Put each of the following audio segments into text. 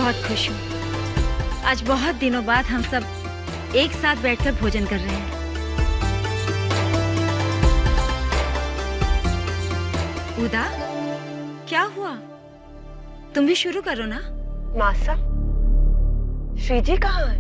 बहुत खुश हूँ। आज बहुत दिनों बाद हम सब एक साथ बैठकर भोजन कर रहे हैं। उदा, क्या हुआ? तुम भी शुरू करो ना। मासा, श्रीजी कहाँ है?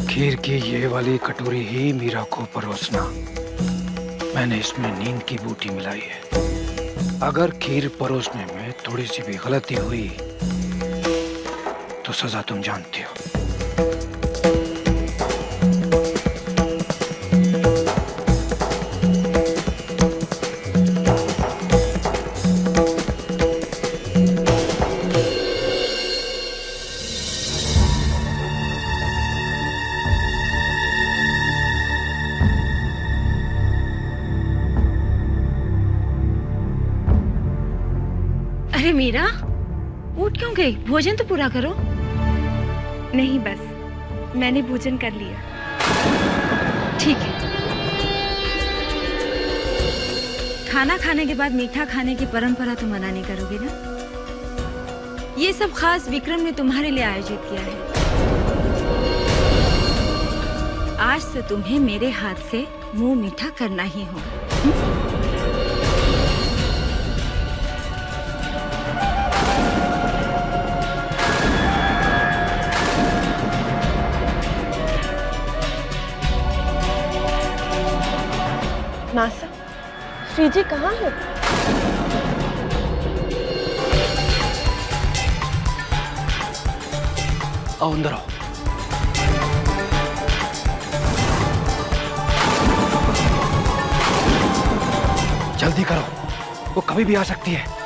खीर की ये वाली कटोरी ही मीरा को परोसना। मैंने इसमें नींद की बूटी मिलाई है। अगर खीर परोसने में थोड़ी सी भी गलती हुई तो सजा तुम जानती हो। अरे मीरा, उठ क्यों गई? भोजन तो पूरा करो। नहीं, बस मैंने भोजन कर लिया। ठीक है। खाना खाने के बाद मीठा खाने की परंपरा तो मना नहीं करोगे ना? ये सब खास विक्रम ने तुम्हारे लिए आयोजित किया है। आज से तुम्हें मेरे हाथ से मुंह मीठा करना ही होगा। मासा, श्रीजी कहाँ है? आओ अंदर आओ। जल्दी करो, वो कभी भी आ सकती है।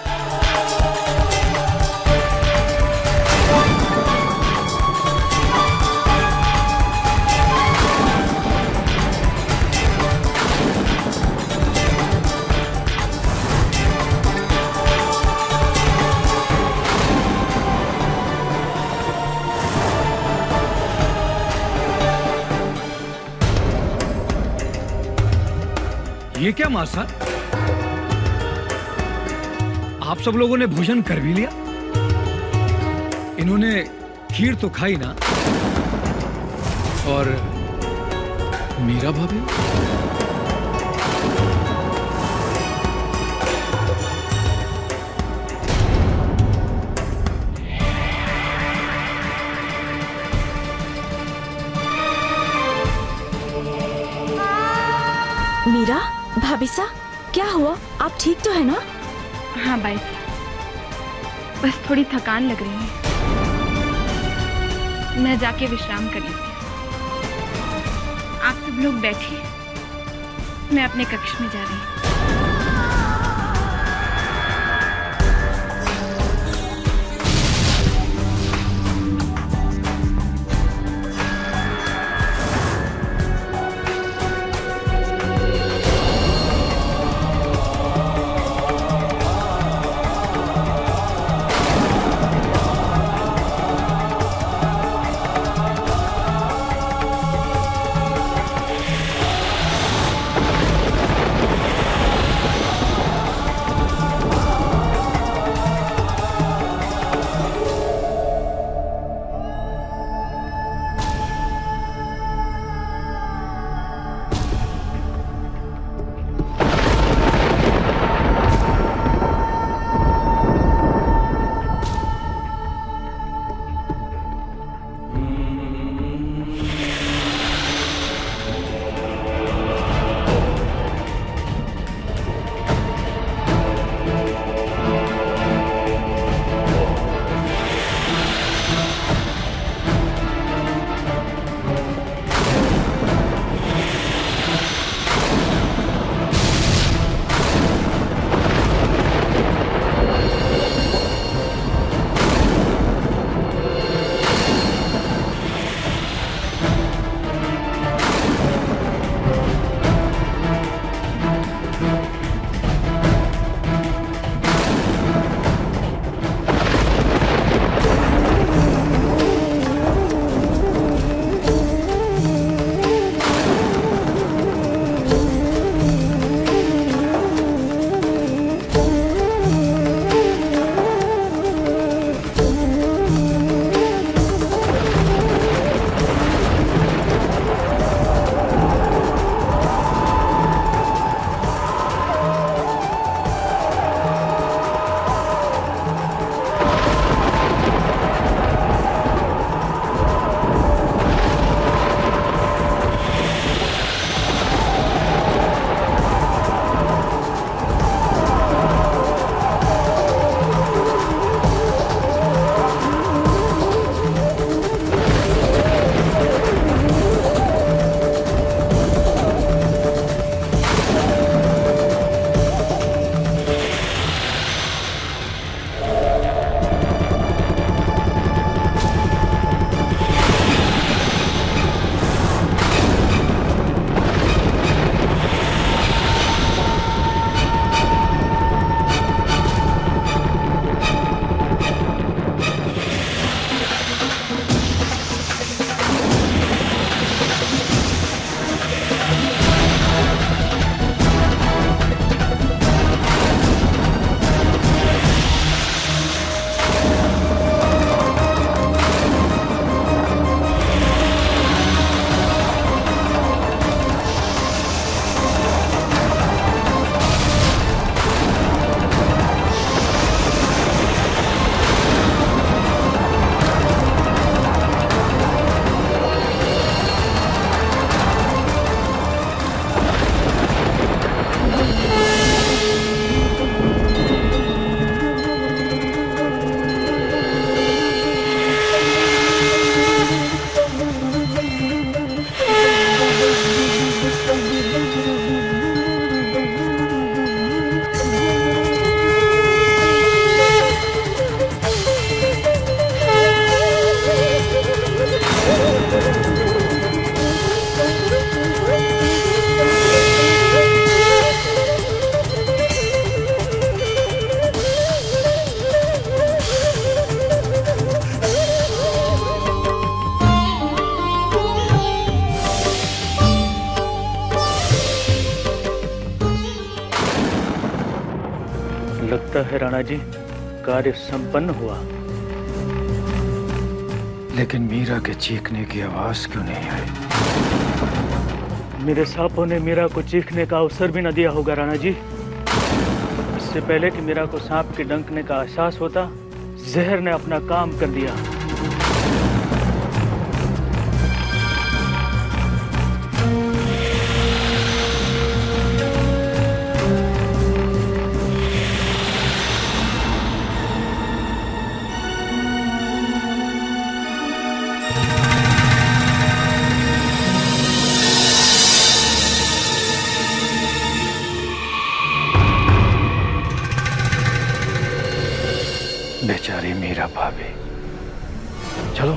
ये क्या मासा? आप सब लोगों ने भोजन कर भी लिया? इन्होंने खीर तो खाई ना? और मीरा भाभी? मीरा, भाभी सा, क्या हुआ? आप ठीक तो है ना? हाँ बाई, बस थोड़ी थकान लग रही है। मैं जाके विश्राम कर लेती हूँ। आप सब लोग बैठिए, मैं अपने कक्ष में जा रही हूँ। है राणा जी, कार्य संपन्न हुआ। लेकिन मीरा के चीखने की आवाज क्यों नहीं आई? मेरे सांपों ने मीरा को चीखने का अवसर भी न दिया होगा राणा जी। इससे पहले कि मीरा को सांप के डंकने का एहसास होता, जहर ने अपना काम कर दिया। बेचारी मीरा भाभी। चलो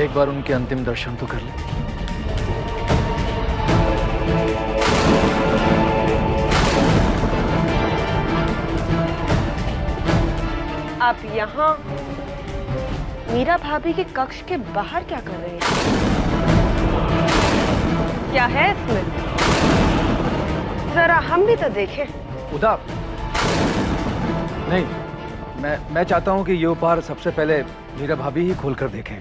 एक बार उनके अंतिम दर्शन तो कर ले। आप यहाँ मीरा भाभी के कक्ष के बाहर क्या कर रहे हैं? क्या है इसमें? जरा हम भी तो देखें। उदाप नहीं, मैं चाहता हूं कि ये उपहार सबसे पहले मीरा भाभी ही खोलकर देखें।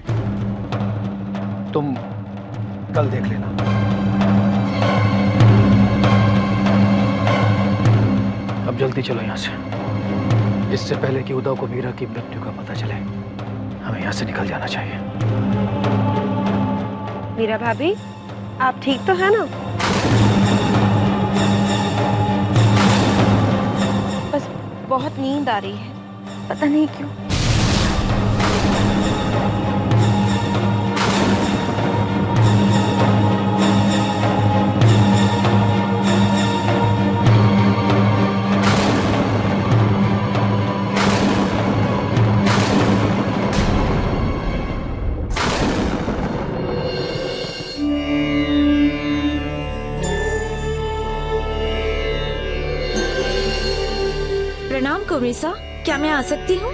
तुम कल देख लेना। अब जल्दी चलो यहां से, इससे पहले कि उदा को मीरा की मृत्यु का पता चले। हमें यहां से निकल जाना चाहिए। मीरा भाभी, आप ठीक तो है ना? बस बहुत नींद आ रही है, पता नहीं क्यों। प्रणाम कुमरीसा, क्या मैं आ सकती हूँ?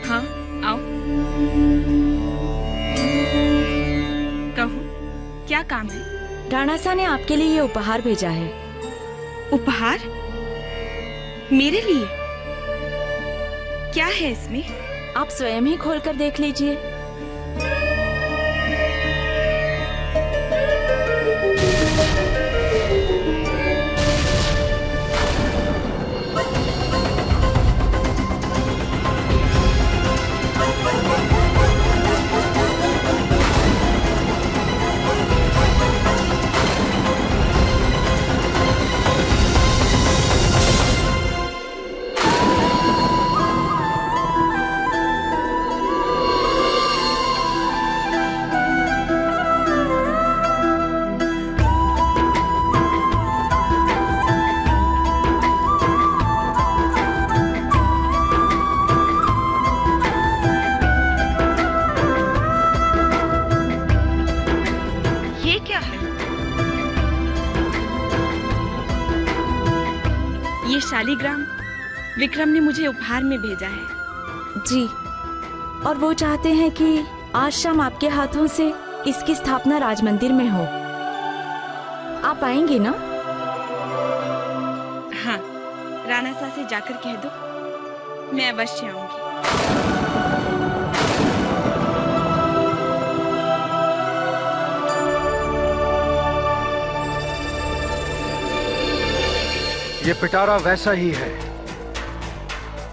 हाँ, आओ। कहो, क्या काम है? राणा सा ने आपके लिए ये उपहार भेजा है। उपहार? मेरे लिए? क्या है इसमें? आप स्वयं ही खोलकर देख लीजिए। शालिग्राम विक्रम ने मुझे उपहार में भेजा है। जी, और वो चाहते हैं कि आज शाम आपके हाथों से इसकी स्थापना राजमंदिर में हो। आप आएंगे ना? हाँ, राणा सा से जाकर कह दो, मैं अवश्य आऊंगी। ये पिटारा वैसा ही है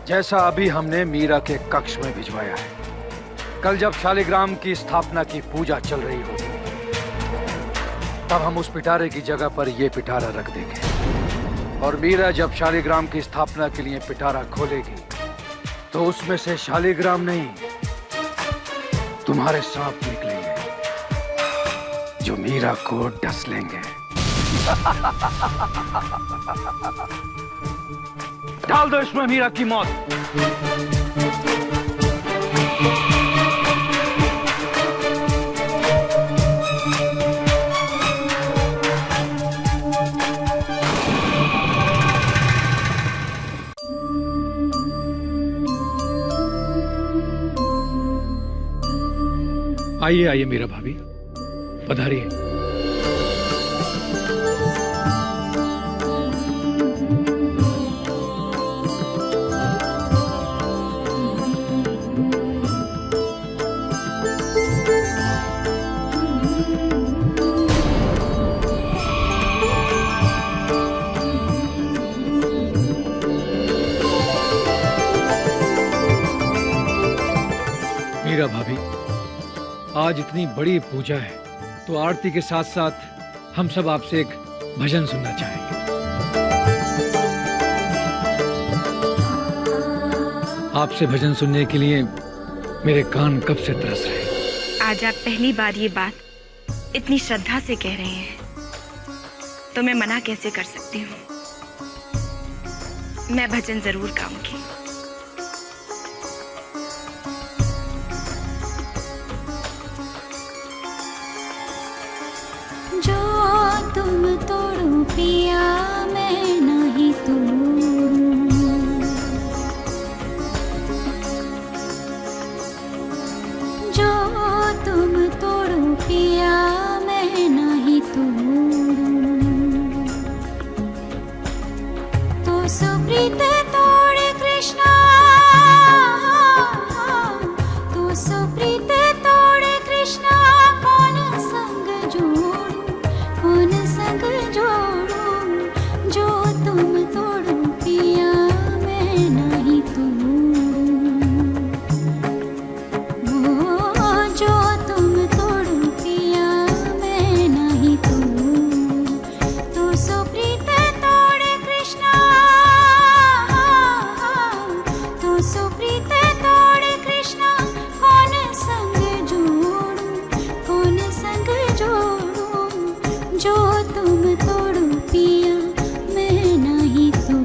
जैसा अभी हमने मीरा के कक्ष में भिजवाया है। कल जब शालिग्राम की स्थापना की पूजा चल रही होगी, तब हम उस पिटारे की जगह पर ये पिटारा रख देंगे। और मीरा जब शालिग्राम की स्थापना के लिए पिटारा खोलेगी, तो उसमें से शालिग्राम नहीं, तुम्हारे सांप निकलेंगे जो मीरा को डस लेंगे। डाल दो इसमें मीरा की मौत। आइए आइए मीरा भाभी। पधारिए। मीरा भाभी, आज इतनी बड़ी पूजा है तो आरती के साथ साथ हम सब आपसे एक भजन सुनना चाहेंगे। आपसे भजन सुनने के लिए मेरे कान कब से तरस रहे। आज आप पहली बार ये बात इतनी श्रद्धा से कह रहे हैं तो मैं मना कैसे कर सकती हूँ। मैं भजन जरूर गाऊंगी। जो तुम तोड़ो पिया मैं नहीं तोड़ूं, जो तुम तोड़ो पिया मैं नहीं तोड़ूं, तो सुप्रीत तोड़े कृष्णा, तो सुप्रीत तोड़े कृष्णा, कौन संग जोड़ूं, कौन संग जोड़ूं, जो तुम तोड़ो पिया मैं नहीं तोड़ूं, ओ जो तुम तोड़ो पिया मैं नहीं तोड़ूं, तो सुप्रीत तोड़े कृष्णा, तो सुप्रीत तोड़े कृष्णा, कौन संग जोड़ूं, कौन संग जोड़ूं, जो तुम तोड़ो पिया मैं नहीं तोड़ूं।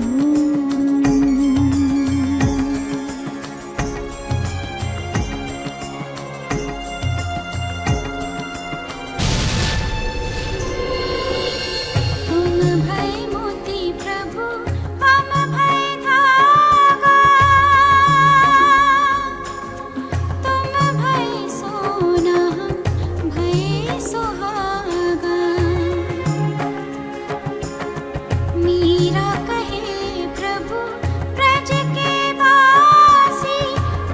तुम भय मोती प्रभु हम भय धागा, तुम भय सोना हम भय सुहागा, मीरा कहे प्रभु ब्रज के वासी,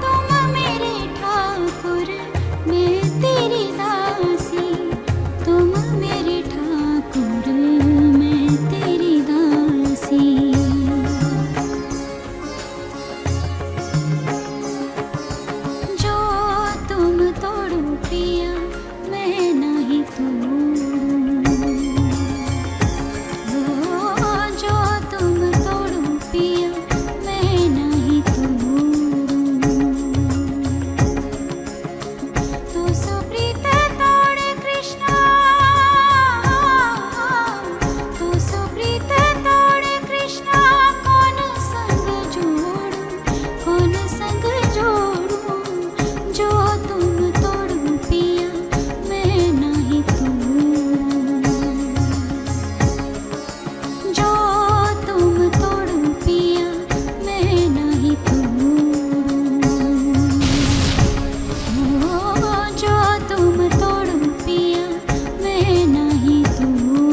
तुम मेरे ठाकुर मैं तेरी दासी, तुम मेरे ठाकुर मैं तेरी दासी। जो तुम तोड़ो पिया मैं नहीं तोड़ूं, ओ जो तुम तोड़ो पिया मैं नहीं तोड़ूं, तो सुप्रीत तोड़े कृष्णा, तो सुप्रीत तोड़े कृष्णा, कौन संग जोड़ूं, कौन संग जोड़ूं, जो तुम तोड़ो पिया मैं नहीं तोड़ूं, जो तुम तोड़ो पिया मैं नहीं तोड़ूं, ओ जो तुम तोड़ो पिया मैं नहीं तोड़ूं।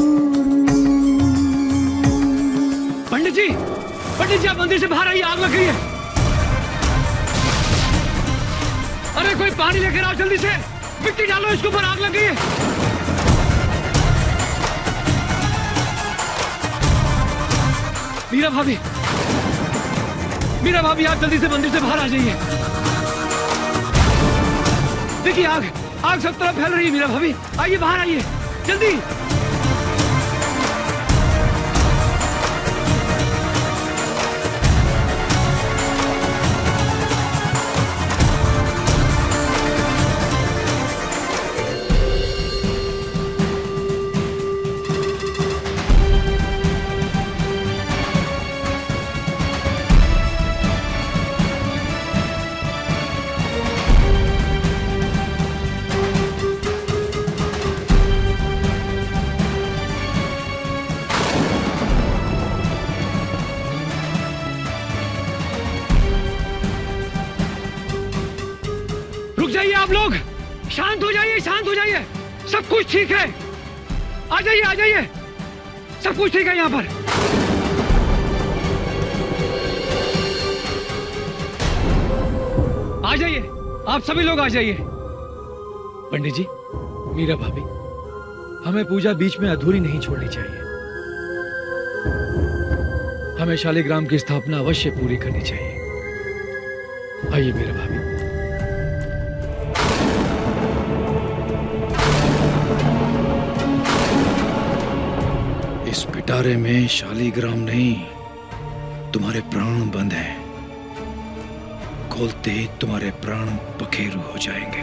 पंडित जी, आप मंदिर से बाहर आइए, आग लग गई है। अरे कोई पानी लेकर आओ जल्दी से, मिट्टी डालो इसके ऊपर, आग लग गई है। मीरा भाभी, मीरा भाभी, आप जल्दी से मंदिर से बाहर आ जाइए। देखिए आग, आग सब तरफ फैल रही है। मीरा भाभी आइए, बाहर आइए जल्दी। सब कुछ ठीक है। आ जाइए, आ जाइए, सब कुछ ठीक है यहाँ पर। आ जाइए, आप सभी लोग आ जाइए। पंडित जी, मीरा भाभी, हमें पूजा बीच में अधूरी नहीं छोड़नी चाहिए। हमें शालिग्राम की स्थापना अवश्य पूरी करनी चाहिए। आइए मीरा भाभी। इस पिटारे में शालिग्राम नहीं, तुम्हारे प्राण बंद हैं। खोलते ही तुम्हारे प्राण पखेरु हो जाएंगे।